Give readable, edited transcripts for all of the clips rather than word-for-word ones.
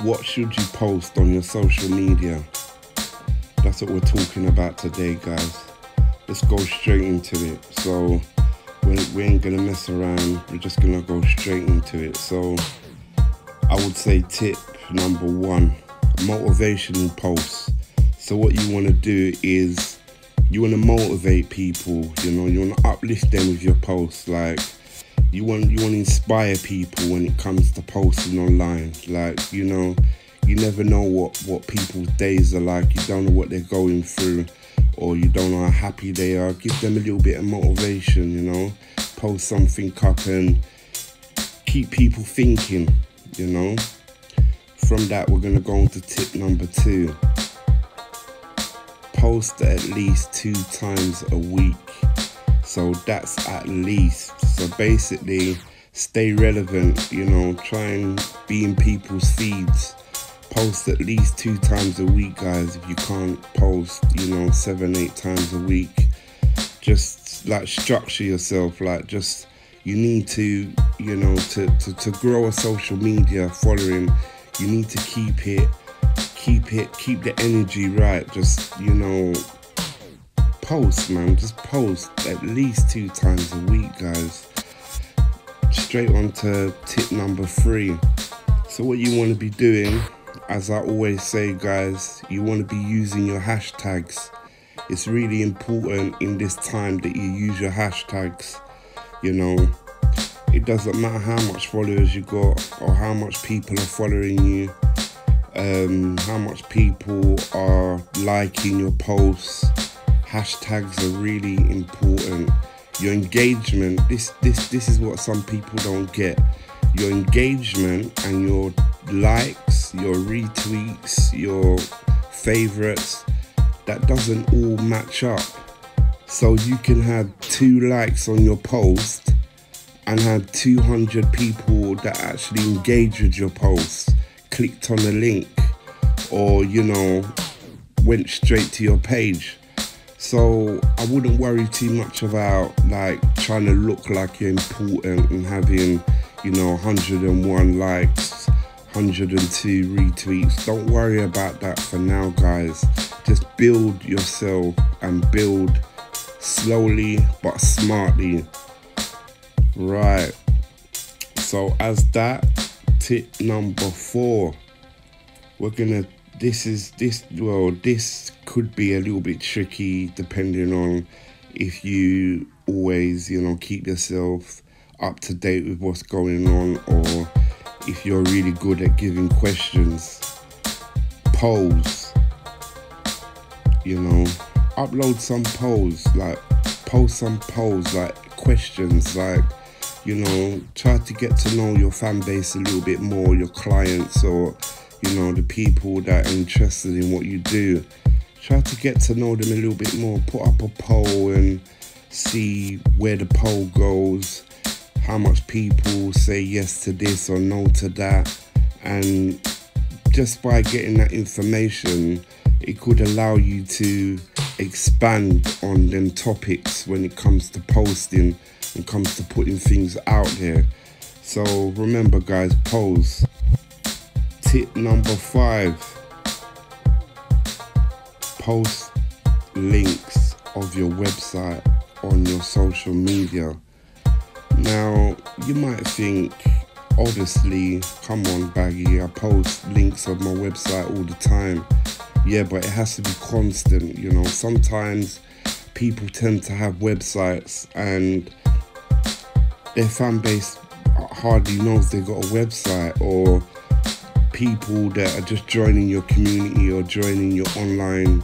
What should you post on your social media? That's what we're talking about today, guys. Let's go straight into it. So we ain't gonna mess around, we're just gonna go straight into it. So I would say tip number one, motivational posts. So what you want to do is you want to motivate people, you want to uplift them with your posts. Like you want to inspire people when it comes to posting online. Like, you never know what people's days are like. You don't know what they're going through, or you don't know how happy they are. Give them a little bit of motivation, post something up and keep people thinking, From that, we're going to go on to tip number two. Post at least 2 times a week. So that's at least. So basically, stay relevant, try and be in people's feeds. Post at least 2 times a week, guys. If you can't post, 7-8 times a week, just like structure yourself. Like you need to, to grow a social media following, you need to keep the energy right. Just, post, man. Just post at least 2 times a week, guys. Straight on to tip number 3. So what you want to be doing, as I always say, guys, you want to be using your hashtags. It's really important in this time that you use your hashtags. It doesn't matter how much followers you got or how much people are following you, how much people are liking your posts. Hashtags are really important. Your engagement, this is what some people don't get. Your engagement and your likes, your retweets, your favorites, that doesn't all match up. So you can have 2 likes on your post and have 200 people that actually engage with your post, clicked on the link, or went straight to your page. So I wouldn't worry too much about like trying to look like you're important and having 101 likes, 102 retweets. Don't worry about that for now, guys. Just build yourself and build slowly but smartly. Right, so as that, tip number 4, this could be a little bit tricky depending on if you always, keep yourself up to date with what's going on, or if you're really good at giving questions. Polls, upload some polls, like post some polls, like questions, like, try to get to know your fan base a little bit more, your clients, or, the people that are interested in what you do. Try to get to know them a little bit more. Put up a poll and see where the poll goes, how much people say yes to this or no to that. And just by getting that information, it could allow you to expand on them topics when it comes to posting and comes to putting things out there. So remember, guys, polls. Tip number 5, post links of your website on your social media. Now, you might think, obviously, come on, Baggy, I post links of my website all the time. Yeah, but it has to be constant, Sometimes people tend to have websites and their fan base hardly knows they got a website, or people that are just joining your community or joining your online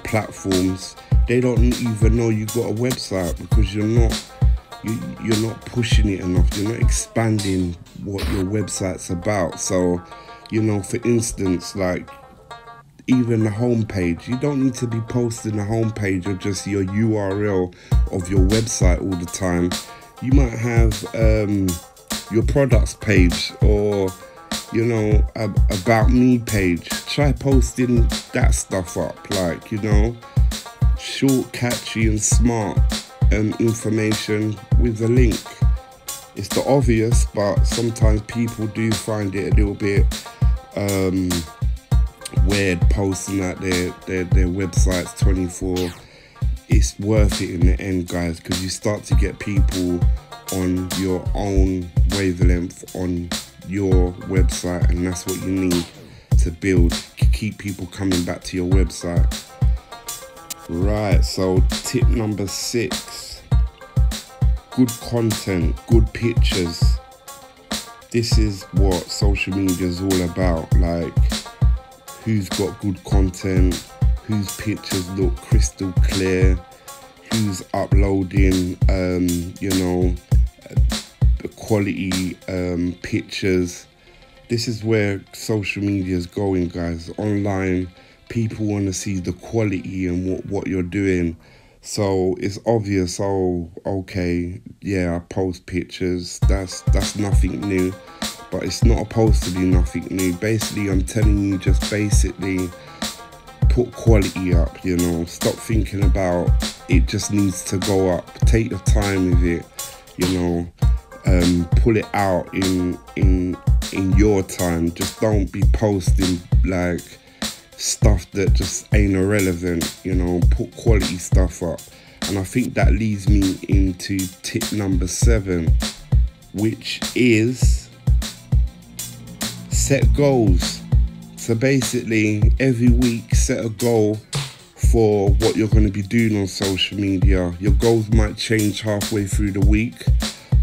platforms, they don't even know you got a website because you're not pushing it enough. You're not expanding what your website's about. So, for instance, like even the homepage, you don't need to be posting the homepage or just your URL of your website all the time. You might have your products page, or about me page. Try posting that stuff up, like, short, catchy and smart information with a link. It's the obvious, but sometimes people do find it a little bit weird posting at their websites 24, it's worth it in the end, guys, because you start to get people on your own wavelength on your website, and that's what you need to build, keep people coming back to your website. Right, so tip number 6, good content, good pictures. This is what social media is all about, like who's got good content, whose pictures look crystal clear, who's uploading quality pictures. This is where social media is going, guys. Online, people want to see the quality and what you're doing. So it's obvious, oh, okay, yeah, I post pictures. That's nothing new. But it's not supposed to be nothing new. Basically, I'm telling you, just basically put quality up, you know. Stop thinking about it just needs to go up. Take your time with it, you know. Pull it out in your time. Just don't be posting like stuff that just ain't irrelevant, you know. Put quality stuff up. And I think that leads me into tip number 7, which is set goals. So basically every week set a goal for what you're going to be doing on social media. Your goals might change halfway through the week,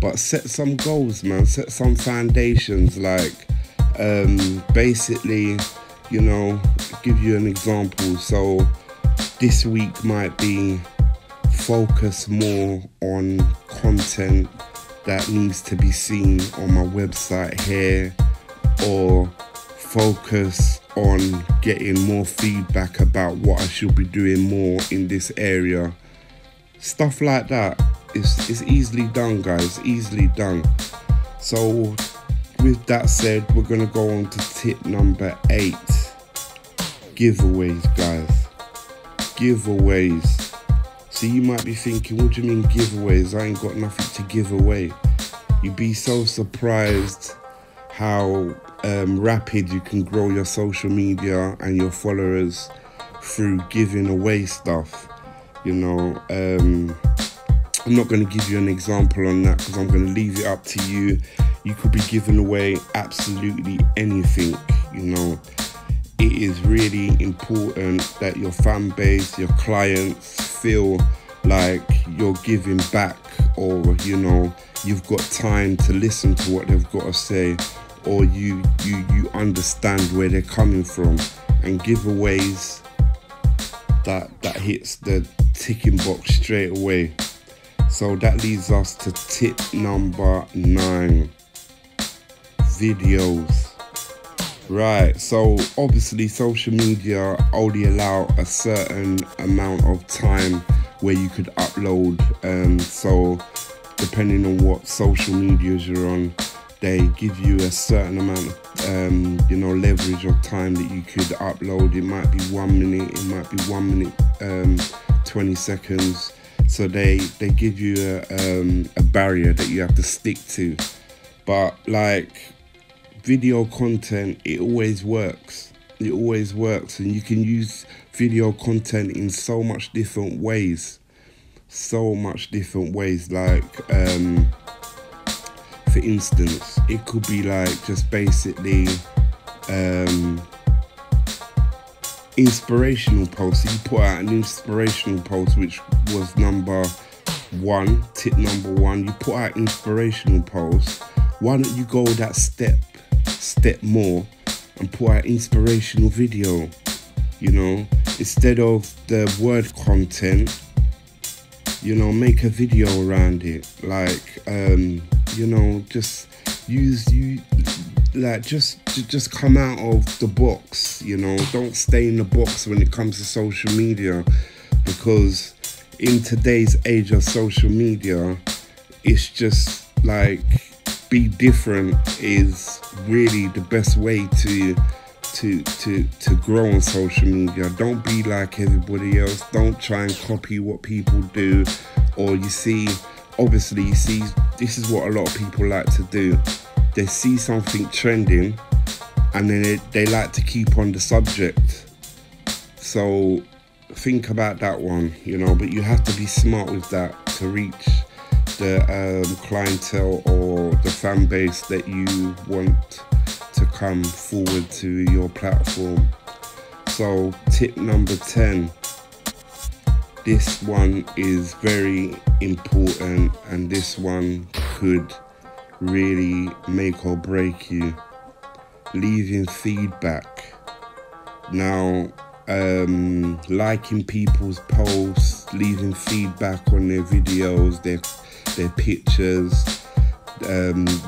but set some goals, man. Set some foundations, like basically, you know, give you an example. So this week might be focus more on content that needs to be seen on my website here, or focus on getting more feedback about what I should be doing more in this area. Stuff like that is easily done, guys, easily done. So with that said, we're gonna go on to tip number 8, giveaways, guys. Giveaways. So you might be thinking, what do you mean giveaways? I ain't got nothing to give away. You'd be so surprised how rapid you can grow your social media and your followers through giving away stuff, you know. I'm not going to give you an example on that because I'm going to leave it up to you. You could be giving away absolutely anything, you know. It is really important that your fan base, your clients feel like you're giving back, or, you know, you've got time to listen to what they've got to say, or you understand where they're coming from. And giveaways, that hits the ticking box straight away. So that leads us to tip number 9, videos. Right, so obviously social media only allow a certain amount of time where you could upload. So depending on what social medias you're on, they give you a certain amount of leverage of time that you could upload. It might be 1 minute, it might be 1 minute 20 seconds. So they give you a barrier that you have to stick to. But like video content, it always works. It always works, and you can use video content in so much different ways. Like for instance, it could be like just basically inspirational posts. So you put out an inspirational post, which was number 1, tip number 1. You put out inspirational posts. Why don't you go that step more and put out inspirational video? You know, instead of the word content, you know, make a video around it. Like you know, just just come out of the box, you know. Don't stay in the box when it comes to social media, because in today's age of social media, it's just like, be different is really the best way to grow on social media. Don't be like everybody else. Don't try and copy what people do. Or you see, this is what a lot of people like to do. They see something trending, and then they like to keep on the subject. So think about that one, you know, but you have to be smart with that to reach the clientele or the fan base that you want to come forward to your platform. So tip number 10, this one is very important, and this one could really make or break you. Leaving feedback. Now, liking people's posts, leaving feedback on their videos, their pictures,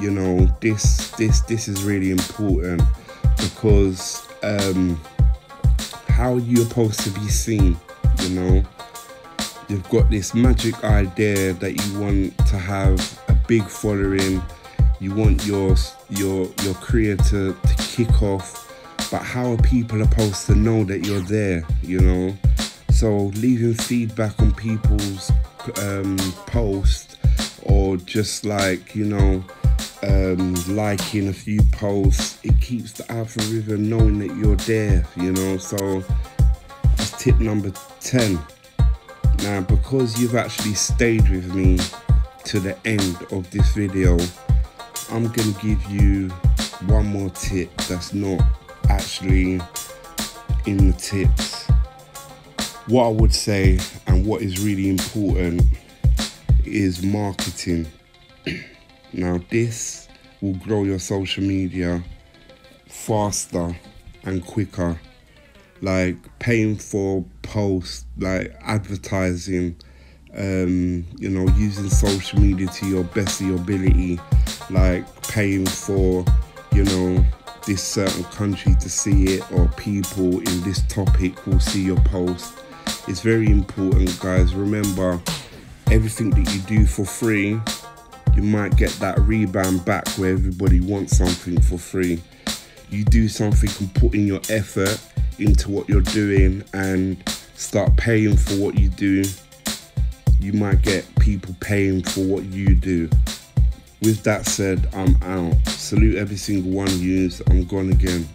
you know, this is really important, because how you're supposed to be seen, you know. You've got this magic idea that you want to have a big following, you want your career to kick off, but how are people supposed to know that you're there, you know? So leaving feedback on people's posts, or just like, you know, liking a few posts, it keeps the algorithm knowing that you're there, you know. So that's tip number 10. Now, because you've actually stayed with me to the end of this video, I'm gonna give you one more tip that's not actually in the tips. What I would say, and what is really important, is marketing. Now, this will grow your social media faster and quicker. Like paying for posts, like advertising, you know, using social media to your best of your ability, like paying for, you know, this certain country to see it, or people in this topic will see your post. It's very important, guys. Remember, everything that you do for free, you might get that rebound back where everybody wants something for free. You do something and put in your effort into what you're doing and start paying for what you do, you might get people paying for what you do. With that said, I'm out. Salute every single one of you. I'm gone again.